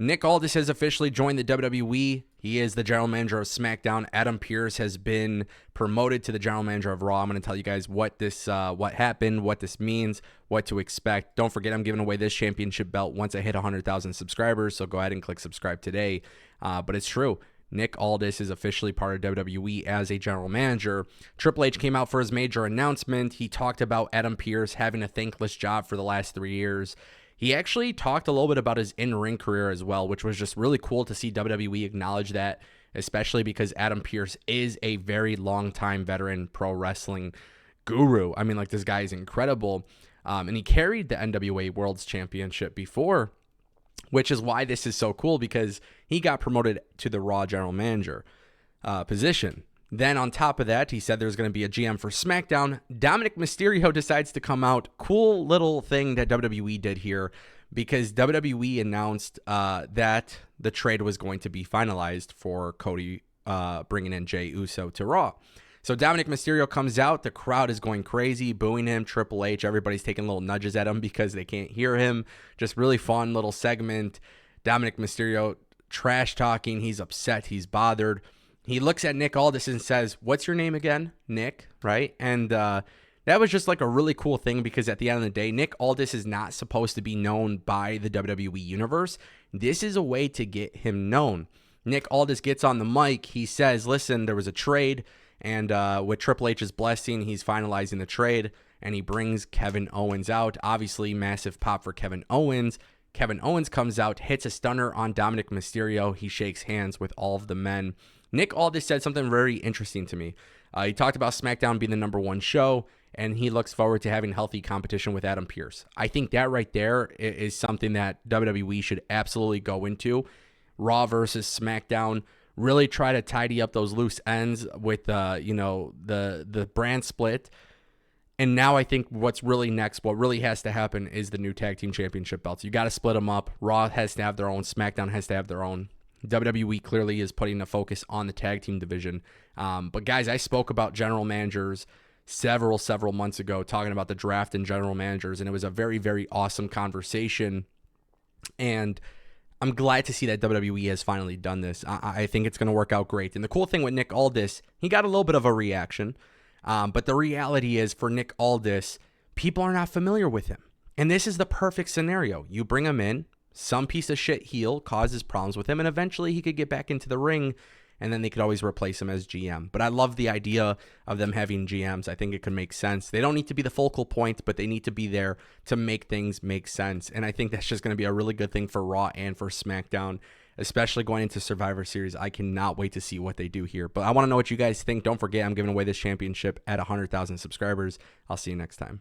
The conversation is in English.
Nick Aldis has officially joined the WWE. He is the general manager of SmackDown. Adam Pearce has been promoted to the general manager of Raw. I'm going to tell you guys what happened, what this means, what to expect. Don't forget, I'm giving away this championship belt once I hit 100,000 subscribers, so go ahead and click subscribe today. But it's true. Nick Aldis is officially part of WWE as a general manager. Triple H came out for his major announcement. He talked about Adam Pearce having a thankless job for the last 3 years. He actually talked a little bit about his in-ring career as well, which was just really cool to see WWE acknowledge that, especially because Adam Pearce is a very long-time veteran pro wrestling guru. I mean, like, this guy is incredible. And he carried the NWA World's Championship before, which is why this is so cool, because he got promoted to the Raw general manager position. Then on top of that, he said there's going to be a GM for SmackDown. Dominik Mysterio decides to come out. Cool little thing that WWE did here, because WWE announced that the trade was going to be finalized for Cody bringing in Jey Uso to Raw. So Dominik Mysterio comes out. The crowd is going crazy, booing him. Triple H, everybody's taking little nudges at him because they can't hear him. Just really fun little segment. Dominik Mysterio trash talking. He's upset. He's bothered. He looks at Nick Aldis and says, "What's your name again?" Nick, right? And that was just like a really cool thing, because at the end of the day, Nick Aldis is not supposed to be known by the WWE Universe. This is a way to get him known. Nick Aldis gets on the mic. He says, listen, there was a trade, and with Triple H's blessing, he's finalizing the trade, and he brings Kevin Owens out. Obviously, massive pop for Kevin Owens. Kevin Owens comes out, hits a stunner on Dominik Mysterio. He shakes hands with all of the men. Nick Aldis said something very interesting to me. He talked about SmackDown being the #1 show, and he looks forward to having healthy competition with Adam Pearce. I think that right there is something that WWE should absolutely go into. Raw versus SmackDown. Really try to tidy up those loose ends with the brand split. And now I think what's really next, what really has to happen, is the new tag team championship belts. You got to split them up. Raw has to have their own. SmackDown has to have their own. WWE clearly is putting a focus on the tag team division. But guys, I spoke about general managers several months ago, talking about the draft and general managers, and it was a very, very awesome conversation. And I'm glad to see that WWE has finally done this. I think it's going to work out great. And the cool thing with Nick Aldis, he got a little bit of a reaction. But the reality is, for Nick Aldis, people are not familiar with him. And this is the perfect scenario. You bring him in, some piece of shit heel causes problems with him, and eventually he could get back into the ring, and then they could always replace him as GM. But I love the idea of them having GMs. I think it could make sense. They don't need to be the focal point, but they need to be there to make things make sense. And I think that's just going to be a really good thing for Raw and for SmackDown, especially going into Survivor Series. I cannot wait to see what they do here. But I want to know what you guys think. Don't forget, I'm giving away this championship at 100,000 subscribers. I'll see you next time.